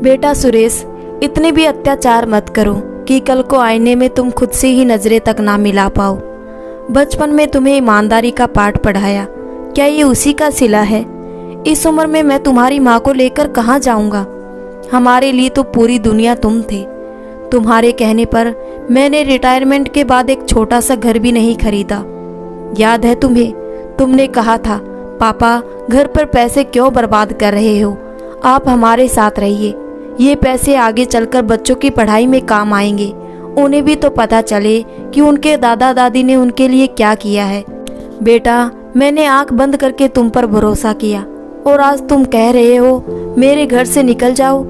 बेटा सुरेश, इतने भी अत्याचार मत करो कि कल को आईने में तुम खुद से ही नजरें तक ना मिला पाओ। बचपन में तुम्हें ईमानदारी का पाठ पढ़ाया, क्या ये उसी का सिला है? इस उम्र में मैं तुम्हारी माँ को लेकर कहाँ जाऊँगा? हमारे लिए तो पूरी दुनिया तुम थे। तुम्हारे कहने पर मैंने रिटायरमेंट के बाद एक छोटा सा घर भी नहीं खरीदा। याद है तुम्हें? तुमने कहा था, पापा घर पर पैसे क्यों बर्बाद कर रहे हो, आप हमारे साथ रहिए, ये पैसे आगे चलकर बच्चों की पढ़ाई में काम आएंगे, उन्हें भी तो पता चले कि उनके दादा दादी ने उनके लिए क्या किया है। बेटा, मैंने आंख बंद करके तुम पर भरोसा किया और आज तुम कह रहे हो मेरे घर से निकल जाओ।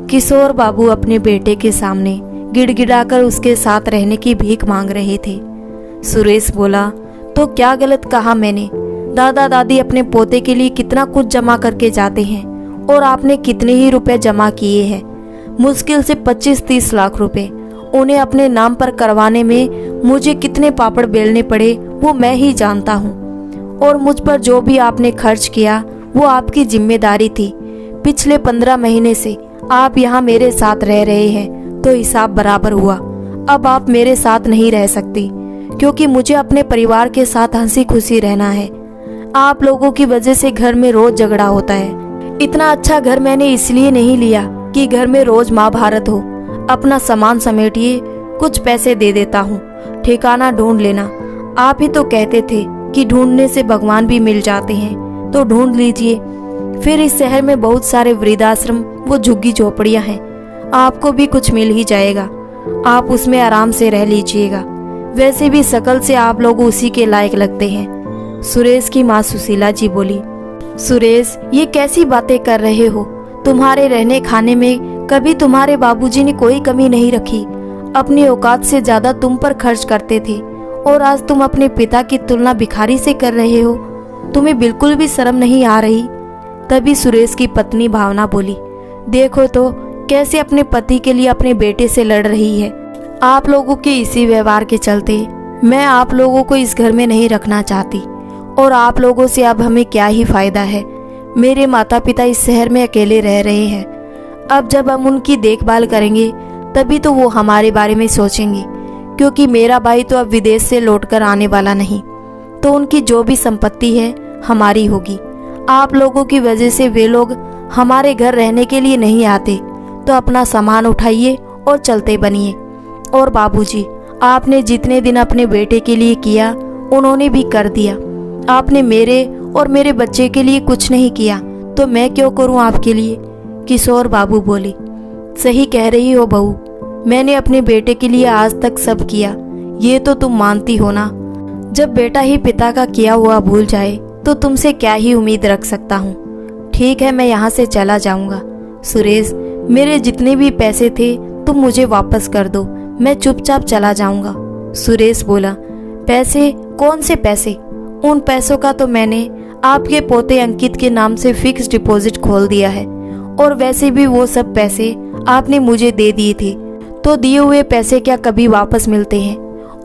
किशोर बाबू अपने बेटे के सामने गिड़गिड़ाकर उसके साथ रहने की भीख मांग रहे थे। सुरेश बोला, तो क्या गलत कहा मैंने? दादा दादी अपने पोते के लिए कितना कुछ जमा करके जाते हैं और आपने कितने ही रुपए जमा किए हैं, मुश्किल से 25-30 लाख रुपए। उन्हें अपने नाम पर करवाने में मुझे कितने पापड़ बेलने पड़े वो मैं ही जानता हूँ। और मुझ पर जो भी आपने खर्च किया वो आपकी जिम्मेदारी थी। पिछले 15 महीने से आप यहाँ मेरे साथ रह रहे हैं तो हिसाब बराबर हुआ। अब आप मेरे साथ नहीं रह सकती क्योंकि मुझे अपने परिवार के साथ हंसी खुशी रहना है। आप लोगों की वजह से घर में रोज झगड़ा होता है। इतना अच्छा घर मैंने इसलिए नहीं लिया कि घर में रोज महाभारत हो। अपना सामान समेटिए, कुछ पैसे दे देता हूँ, ठिकाना ढूंढ लेना। आप ही तो कहते थे कि ढूंढने से भगवान भी मिल जाते हैं, तो ढूंढ लीजिए। फिर इस शहर में बहुत सारे वृद्धाश्रम वो झुग्गी झोपड़ियाँ हैं, आपको भी कुछ मिल ही जाएगा। आप उसमें आराम से रह लीजिएगा। वैसे भी शकल से आप लोग उसी के लायक लगते हैं। सुरेश की माँ सुशीला जी बोली, सुरेश ये कैसी बातें कर रहे हो? तुम्हारे रहने खाने में कभी तुम्हारे बाबूजी ने कोई कमी नहीं रखी। अपनी औकात से ज्यादा तुम पर खर्च करते थे और आज तुम अपने पिता की तुलना भिखारी से कर रहे हो। तुम्हें बिल्कुल भी शर्म नहीं आ रही? तभी सुरेश की पत्नी भावना बोली, देखो तो कैसे अपने पति के लिए अपने बेटे से लड़ रही है। आप लोगों के इसी व्यवहार के चलते मैं आप लोगों को इस घर में नहीं रखना चाहती और आप लोगों से अब हमें क्या ही फायदा है। मेरे माता पिता इस शहर में अकेले रह रहे हैं। अब जब हम उनकी देखभाल करेंगे तभी तो वो हमारे बारे में सोचेंगे, क्योंकि मेरा भाई तो अब विदेश से लौटकर आने वाला नहीं, तो उनकी जो भी संपत्ति है हमारी होगी। आप लोगों की वजह से वे लोग हमारे घर रहने के लिए नहीं आते, तो अपना सामान उठाइए और चलते बनिए। और बाबूजी, आपने जितने दिन अपने बेटे के लिए किया उन्होंने भी कर दिया। आपने मेरे और मेरे बच्चे के लिए कुछ नहीं किया, तो मैं क्यों करूं आपके लिए? किशोर बाबू बोले, सही कह रही हो बहू, मैंने अपने बेटे के लिए आज तक सब किया, ये तो तुम मानती हो ना। जब बेटा ही पिता का किया हुआ भूल जाए तो तुमसे क्या ही उम्मीद रख सकता हूँ। ठीक है, मैं यहाँ से चला जाऊँगा। सुरेश, मेरे जितने भी पैसे थे तुम मुझे वापस कर दो, मैं चुपचाप चला जाऊँगा। सुरेश बोला, पैसे? कौन से पैसे? उन पैसों का तो मैंने आपके पोते अंकित के नाम से फिक्स डिपॉजिट खोल दिया है, और वैसे भी वो सब पैसे आपने मुझे दे दिए थे, तो दिए हुए पैसे क्या कभी वापस मिलते हैं?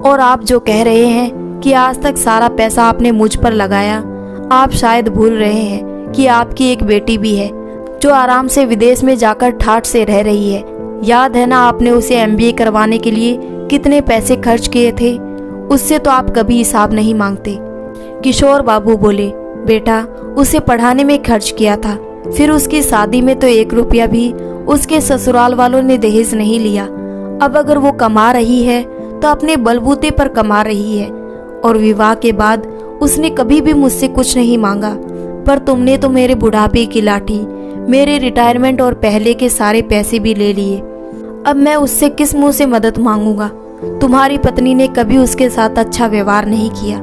और आप जो कह रहे हैं कि आज तक सारा पैसा आपने मुझ पर लगाया, आप शायद भूल रहे हैं कि आपकी एक बेटी भी है जो आराम से विदेश में जाकर ठाठ से रह रही है। याद है ना आपने उसे MBA करवाने के लिए कितने पैसे खर्च किए थे? उससे तो आप कभी हिसाब नहीं मांगते। किशोर बाबू बोले, बेटा उसे पढ़ाने में खर्च किया था, फिर उसकी शादी में तो 1 रुपया भी उसके ससुराल वालों ने दहेज नहीं लिया। अब अगर वो कमा रही है तो अपने बलबूते पर कमा रही है, और विवाह के बाद उसने कभी भी मुझसे कुछ नहीं मांगा। पर तुमने तो मेरे बुढ़ापे की लाठी, मेरे रिटायरमेंट और पहले के सारे पैसे भी ले लिए। अब मैं उससे किस मुंह से मदद मांगूंगा? तुम्हारी पत्नी ने कभी उसके साथ अच्छा व्यवहार नहीं किया,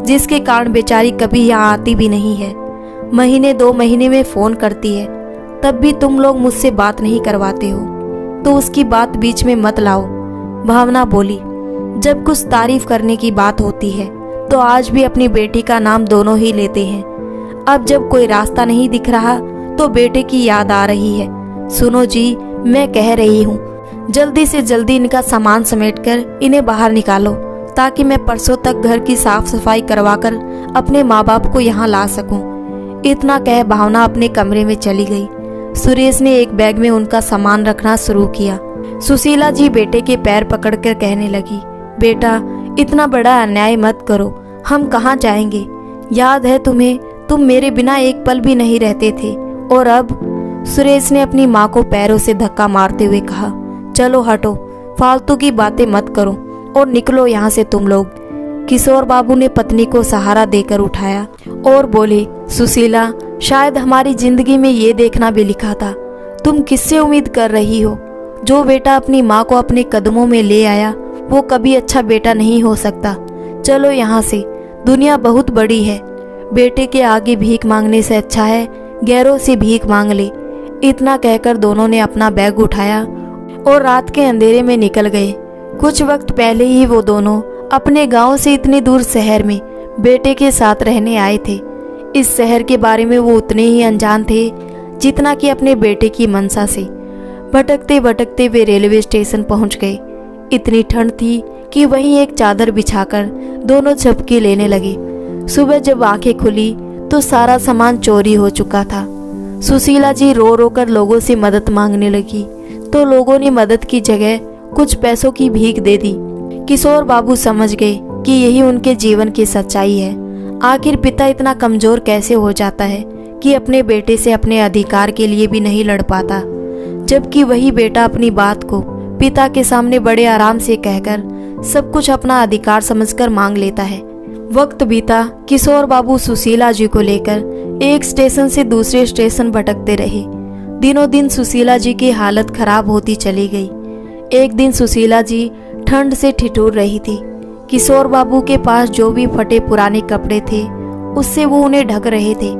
जिसके कारण बेचारी कभी यहाँ आती भी नहीं है। महीने 2 महीने में फोन करती है, तब भी तुम लोग मुझसे बात नहीं करवाते हो, तो उसकी बात बीच में मत लाओ। भावना बोली, जब कुछ तारीफ करने की बात होती है तो आज भी अपनी बेटी का नाम दोनों ही लेते हैं। अब जब कोई रास्ता नहीं दिख रहा तो बेटे की याद आ रही है। सुनो जी, मैं कह रही हूँ, जल्दी से जल्दी इनका सामान समेटकर इन्हें बाहर निकालो, ताकि मैं परसों तक घर की साफ सफाई करवाकर अपने माँ बाप को यहाँ ला सकूं। इतना कह भावना अपने कमरे में चली गई। सुरेश ने एक बैग में उनका सामान रखना शुरू किया। सुशीला जी बेटे के पैर पकड़कर कहने लगी, बेटा इतना बड़ा अन्याय मत करो, हम कहाँ जाएंगे? याद है तुम्हें, तुम मेरे बिना एक पल भी नहीं रहते थे, और अब? सुरेश ने अपनी माँ को पैरों से धक्का मारते हुए कहा, चलो हटो, फालतू की बातें मत करो और निकलो यहाँ से तुम लोग। किशोर बाबू ने पत्नी को सहारा देकर उठाया और बोले, सुशीला, शायद हमारी जिंदगी में ये देखना भी लिखा था। तुम किससे उम्मीद कर रही हो? जो बेटा अपनी माँ को अपने कदमों में ले आया वो कभी अच्छा बेटा नहीं हो सकता। चलो यहाँ से, दुनिया बहुत बड़ी है। बेटे के आगे भीख मांगने से अच्छा है गैरों से भीख मांग ले। इतना कहकर दोनों ने अपना बैग उठाया और रात के अंधेरे में निकल गए। कुछ वक्त पहले ही वो दोनों अपने गांव से इतनी दूर शहर में बेटे के साथ रहने आए थे। इस शहर के बारे में वो उतने ही अनजान थे जितना कि अपने बेटे की मनसा से। भटकते भटकते वे रेलवे स्टेशन पहुंच गए। इतनी ठंड थी कि वहीं एक चादर बिछाकर दोनों झपकी लेने लगे। सुबह जब आंखें खुली तो सारा सामान चोरी हो चुका था। सुशीला जी रो रो कर लोगों से मदद मांगने लगी तो लोगों ने मदद की जगह कुछ पैसों की भीख दे दी। किशोर बाबू समझ गए कि यही उनके जीवन की सच्चाई है। आखिर पिता इतना कमजोर कैसे हो जाता है कि अपने बेटे से अपने अधिकार के लिए भी नहीं लड़ पाता, जबकि वही बेटा अपनी बात को पिता के सामने बड़े आराम से कहकर सब कुछ अपना अधिकार समझकर मांग लेता है। वक्त बीता, किशोर बाबू सुशीला जी को लेकर एक स्टेशन से दूसरे स्टेशन भटकते रहे। दिनों दिन सुशीला जी की हालत खराब होती चली गई। एक दिन सुशीला जी ठंड से ठिठुर रही थी। किशोर बाबू के पास जो भी फटे पुराने कपड़े थे उससे वो उन्हें ढक रहे थे।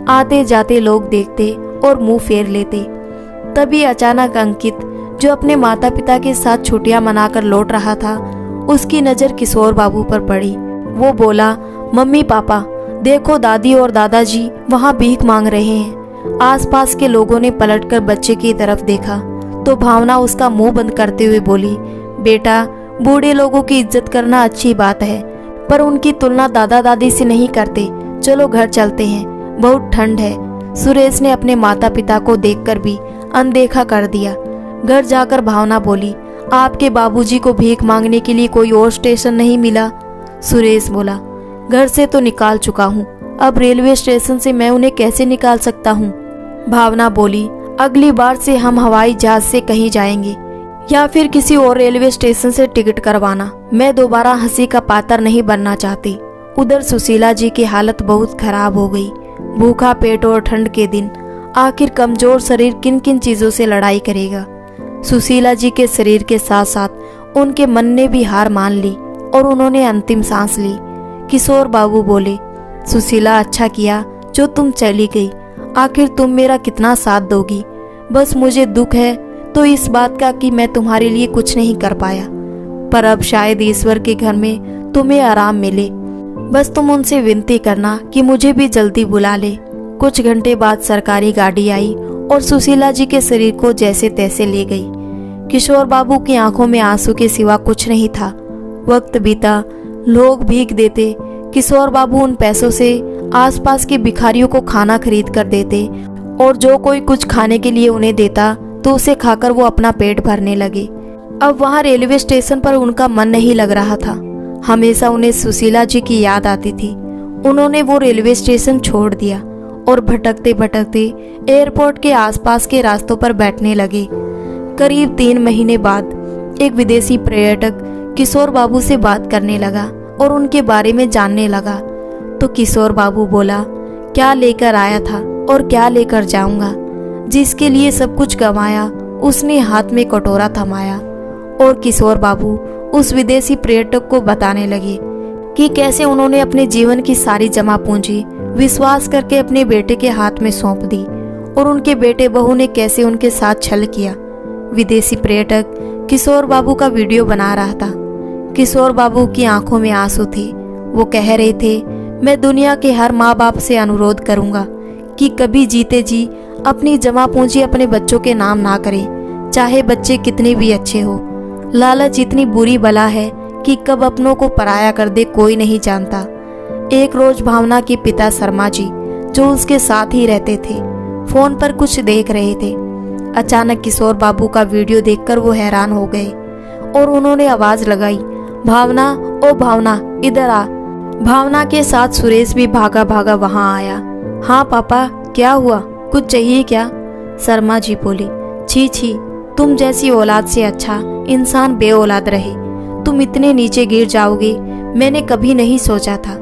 आते जाते लोग देखते और मुंह फेर लेते। तभी अचानक अंकित, जो अपने माता पिता के साथ छुट्टियां मनाकर लौट रहा था, उसकी नज़र किशोर बाबू पर पड़ी। वो बोला, मम्मी पापा देखो, दादी और दादाजी वहाँ भीख मांग रहे हैं। आसपास के लोगों ने पलटकर बच्चे की तरफ देखा तो भावना उसका मुंह बंद करते हुए बोली, बेटा बूढ़े लोगों की इज्जत करना अच्छी बात है, पर उनकी तुलना दादा दादी से नहीं करते। चलो घर चलते हैं, बहुत ठंड है। सुरेश ने अपने माता पिता को देखकर भी अनदेखा कर दिया। घर जाकर भावना बोली, आपके बाबूजी को भीख मांगने के लिए कोई और स्टेशन नहीं मिला? सुरेश बोला, घर से तो निकाल चुका हूँ, अब रेलवे स्टेशन से मैं उन्हें कैसे निकाल सकता हूँ? भावना बोली, अगली बार से हम हवाई जहाज से कहीं जाएंगे या फिर किसी और रेलवे स्टेशन से टिकट करवाना। मैं दोबारा हंसी का पात्र नहीं बनना चाहती। उधर सुशीला जी की हालत बहुत खराब हो गई। भूखा पेट और ठंड के दिन, आखिर कमजोर शरीर किन किन चीजों से लड़ाई करेगा। सुशीला जी के शरीर के साथ साथ उनके मन ने भी हार मान ली और उन्होंने अंतिम सांस ली। किशोर बाबू बोले, सुशीला अच्छा किया जो तुम चली गई, आखिर तुम मेरा कितना साथ दोगी। बस मुझे दुख है तो इस बात का कि मैं तुम्हारे लिए कुछ नहीं कर पाया, पर अब शायद ईश्वर के घर में तुम्हें आराम मिले। बस तुम उनसे विनती करना कि मुझे भी जल्दी बुला ले। कुछ घंटे बाद सरकारी गाड़ी आई और सुशीला जी के शरीर को जैसे तैसे ले गई। किशोर बाबू की आंखों में आंसू के सिवा कुछ नहीं था। वक्त बीता, लोग भीख देते। किशोर बाबू उन पैसों से आसपास के भिखारियों को खाना खरीद कर देते और जो कोई कुछ खाने के लिए उन्हें देता तो उसे खाकर वो अपना पेट भरने लगे। अब वहाँ रेलवे स्टेशन पर उनका मन नहीं लग रहा था। हमेशा उन्हें सुशीला जी की याद आती थी। उन्होंने वो रेलवे स्टेशन छोड़ दिया और भटकते भटकते एयरपोर्ट के आसपास के रास्तों पर बैठने लगे। करीब 3 महीने बाद एक विदेशी पर्यटक किशोर बाबू से बात करने लगा और उनके बारे में जानने लगा। तो किशोर बाबू बोला, क्या लेकर आया था और क्या लेकर जाऊंगा। जिसके लिए सब कुछ गंवाया उसने हाथ में कटोरा थमाया। और किशोर बाबू उस विदेशी पर्यटक को बताने लगे कि कैसे उन्होंने अपने जीवन की सारी जमा पूंजी विश्वास करके अपने बेटे के हाथ में सौंप दी और उनके बेटे बहू ने कैसे उनके साथ छल किया। विदेशी पर्यटक किशोर बाबू का वीडियो बना रहा था। किशोर बाबू की आंखों में आंसू थे। वो कह रहे थे, मैं दुनिया के हर माँ बाप से अनुरोध करूंगा कि कभी जीते जी अपनी जमा पूंजी अपने बच्चों के नाम ना करें, चाहे बच्चे कितने भी अच्छे हो। लालच इतनी बुरी बला है कि कब अपनों को पराया कर दे कोई नहीं जानता। एक रोज भावना के पिता शर्मा जी, जो उसके साथ ही रहते थे, फोन पर कुछ देख रहे थे। अचानक किशोर बाबू का वीडियो देखकर वो हैरान हो गए और उन्होंने आवाज लगाई, भावना, ओ भावना, इधर आ। भावना के साथ सुरेश भी भागा भागा वहां आया। हाँ पापा, क्या हुआ, कुछ चाहिए क्या? शर्मा जी बोली, छी छी, तुम जैसी औलाद से अच्छा इंसान बे औलाद रहे। तुम इतने नीचे गिर जाओगे मैंने कभी नहीं सोचा था।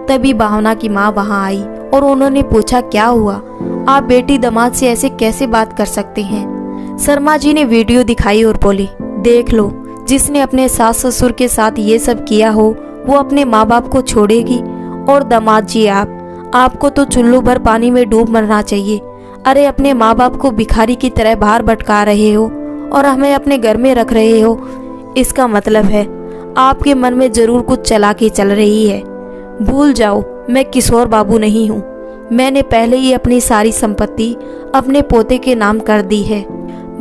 तभी भावना की माँ वहां आई और उन्होंने पूछा, क्या हुआ? आप बेटी दामाद से ऐसे कैसे बात कर सकते हैं? शर्मा जी ने वीडियो दिखाई और बोली, देख लो, जिसने अपने सास ससुर के साथ ये सब किया हो वो अपने माँ बाप को छोड़ेगी? और दामाद जी आपको तो चुल्लू भर पानी में डूब मरना चाहिए। अरे अपने माँ बाप को भिखारी की तरह बाहर भटका रहे हो और हमें अपने घर में रख रहे हो। इसका मतलब है आपके मन में जरूर कुछ चालाकी चल रही है। भूल जाओ, मैं किशोर बाबू नहीं हूँ। मैंने पहले ही अपनी सारी संपत्ति अपने पोते के नाम कर दी है।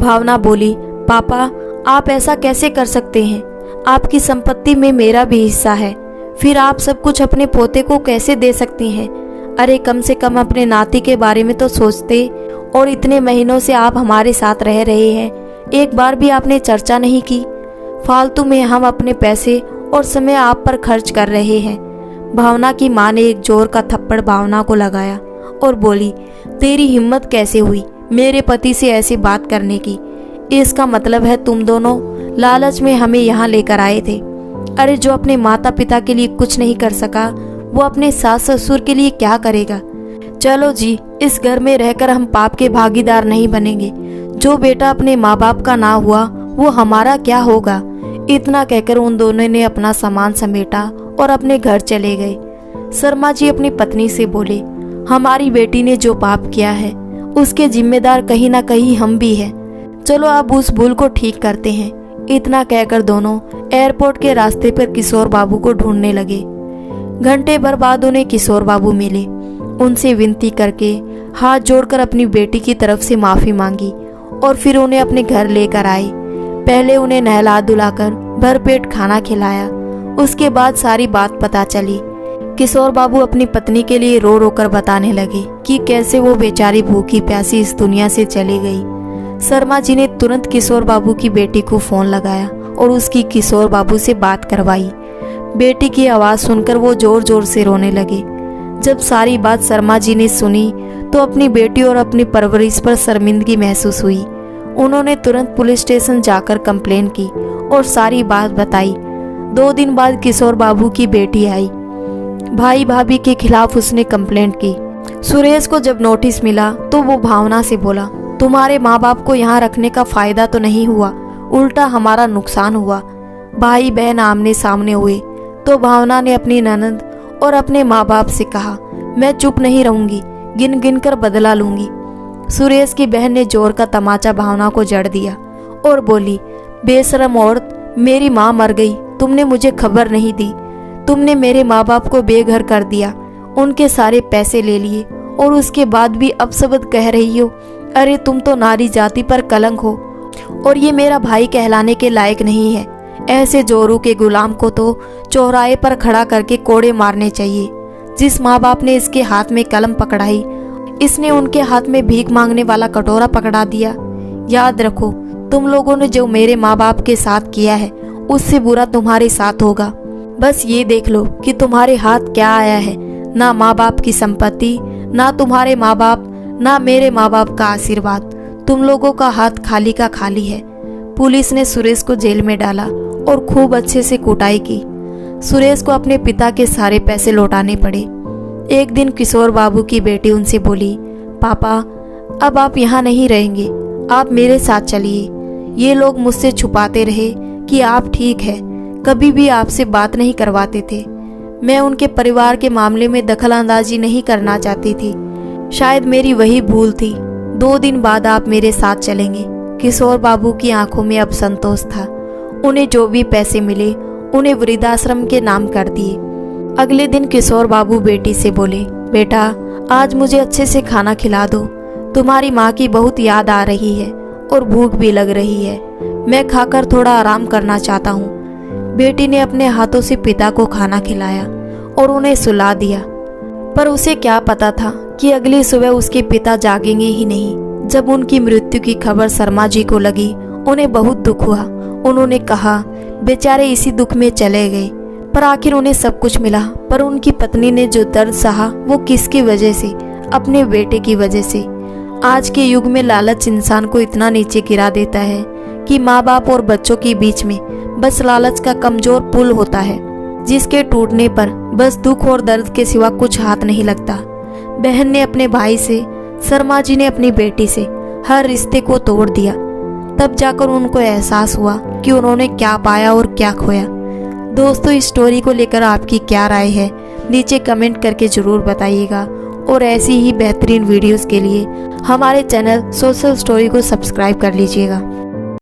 भावना बोली, पापा आप ऐसा कैसे कर सकते हैं? आपकी संपत्ति में मेरा भी हिस्सा है, फिर आप सब कुछ अपने पोते को कैसे दे सकती हैं? अरे कम से कम अपने नाती के बारे में तो सोचते। और इतने महीनों से आप हमारे साथ रह रहे हैं, एक बार भी आपने चर्चा नहीं की। फालतू में हम अपने पैसे और समय आप पर खर्च कर रहे हैं। भावना की माँ ने एक जोर का थप्पड़ भावना को लगाया और बोली, तेरी हिम्मत कैसे हुई मेरे पति से ऐसी बात करने की? इसका मतलब है तुम दोनों लालच में हमें यहाँ लेकर आए थे। अरे जो अपने माता पिता के लिए कुछ नहीं कर सका वो अपने सास ससुर के लिए क्या करेगा? चलो जी, इस घर में रहकर हम पाप के भागीदार नहीं बनेंगे। जो बेटा अपने माँ बाप का ना हुआ वो हमारा क्या होगा? इतना कहकर उन दोनों ने अपना सामान समेटा और अपने घर चले गए। शर्मा जी अपनी पत्नी से बोले, हमारी बेटी ने जो पाप किया है उसके जिम्मेदार कहीं ना कहीं हम भी हैं। चलो अब उस भूल को ठीक करते हैं। इतना कहकर दोनों एयरपोर्ट के रास्ते पर किशोर बाबू को ढूंढने लगे। घंटे भर बाद उन्हें किशोर बाबू मिले। उनसे विनती करके हाथ जोड़कर अपनी बेटी की तरफ से माफी मांगी और फिर उन्हें अपने घर लेकर आए। पहले उन्हें नहला धुलाकर भरपेट खाना खिलाया। उसके बाद सारी बात पता चली। किशोर बाबू अपनी पत्नी के लिए रो रो कर बताने लगे कि कैसे वो बेचारी भूखी प्यासी इस दुनिया से चली गई। शर्मा जी ने तुरंत किशोर बाबू की बेटी को फोन लगाया और उसकी किशोर बाबू से बात करवाई। बेटी की आवाज सुनकर वो जोर जोर से रोने लगे। जब सारी बात शर्मा जी ने सुनी तो अपनी बेटी और अपनी परवरिश पर शर्मिंदगी महसूस हुई। उन्होंने तुरंत पुलिस स्टेशन जाकर कंप्लेन की और सारी बात बताई। 2 दिन बाद किशोर बाबू की बेटी आई। भाई भाभी के खिलाफ उसने कंप्लेंट की। सुरेश को जब नोटिस मिला तो वो भावना से बोला, तुम्हारे माँ बाप को यहाँ रखने का फायदा तो नहीं हुआ, उल्टा हमारा नुकसान हुआ। भाई बहन आमने सामने हुए तो भावना ने अपनी ननद और अपने माँ बाप से कहा, मैं चुप नहीं रहूंगी, गिन गिन कर बदला लूंगी। सुरेश की बहन ने जोर का तमाचा भावना को जड़ दिया और बोली, बेशरम औरत, मेरी माँ मर गई, तुमने मुझे खबर नहीं दी। तुमने मेरे माँ बाप को बेघर कर दिया, उनके सारे पैसे ले लिए और उसके बाद भी अपशब्द कह रही हो। अरे तुम तो नारी जाति पर कलंक हो और ये मेरा भाई कहलाने के लायक नहीं है। ऐसे जोरू के गुलाम को तो चौराहे पर खड़ा करके कोड़े मारने चाहिए। जिस माँ बाप ने इसके हाथ में कलम पकड़ाई, इसने उनके हाथ में भीख मांगने वाला कटोरा पकड़ा दिया। याद रखो, तुम लोगों ने जो मेरे माँ बाप के साथ किया है उससे बुरा तुम्हारे साथ होगा। बस ये देख लो कि तुम्हारे हाथ क्या आया है, ना माँ बाप की संपत्ति, ना तुम्हारे माँ बाप, ना मेरे माँ बाप का आशीर्वाद। तुम लोगों का हाथ खाली का खाली है। पुलिस ने सुरेश को जेल में डाला और खूब अच्छे से कुटाई की। सुरेश को अपने पिता के सारे पैसे लौटाने पड़े। एक दिन किशोर बाबू की बेटी उनसे बोली, पापा अब आप यहाँ नहीं रहेंगे, आप मेरे साथ चलिए। ये लोग मुझसे छुपाते रहे कि आप ठीक है, कभी भी आपसे बात नहीं करवाते थे। मैं उनके परिवार के मामले में दखल अंदाजी नहीं करना चाहती थी, शायद मेरी वही भूल थी। 2 दिन बाद आप मेरे साथ चलेंगे। किशोर बाबू की आंखों में अब संतोष था। उन्हें जो भी पैसे मिले उन्हें वृद्धाश्रम के नाम कर दिए। अगले दिन किशोर बाबू बेटी से बोले, बेटा आज मुझे अच्छे से खाना खिला दो, तुम्हारी माँ की बहुत याद आ रही है और भूख भी लग रही है, मैं खाकर थोड़ा आराम करना चाहता हूँ। बेटी ने अपने हाथों से पिता को खाना खिलाया और उन्हें सुला दिया। पर उसे क्या पता था कि अगली सुबह उसके पिता जागेंगे ही नहीं। जब उनकी मृत्यु की खबर शर्मा जी को लगी, उन्हें बहुत दुख हुआ। उन्होंने कहा, बेचारे इसी दुख में चले गए, पर आखिर उन्हें सब कुछ मिला। पर उनकी पत्नी ने जो दर्द सहा वो किसकी वजह से? अपने बेटे की वजह से। आज के युग में लालच इंसान को इतना नीचे गिरा देता है कि माँ बाप और बच्चों के बीच में बस लालच का कमजोर पुल होता है, जिसके टूटने पर बस दुख और दर्द के सिवा कुछ हाथ नहीं लगता। बहन ने अपने भाई से, शर्मा जी ने अपनी बेटी से हर रिश्ते को तोड़ दिया। तब जाकर उनको एहसास हुआ कि उन्होंने क्या पाया और क्या खोया। दोस्तों, इस स्टोरी को लेकर आपकी क्या राय है, नीचे कमेंट करके ज़रूर बताइएगा। और ऐसी ही बेहतरीन वीडियोस के लिए हमारे चैनल सोशल स्टोरी को सब्सक्राइब कर लीजिएगा।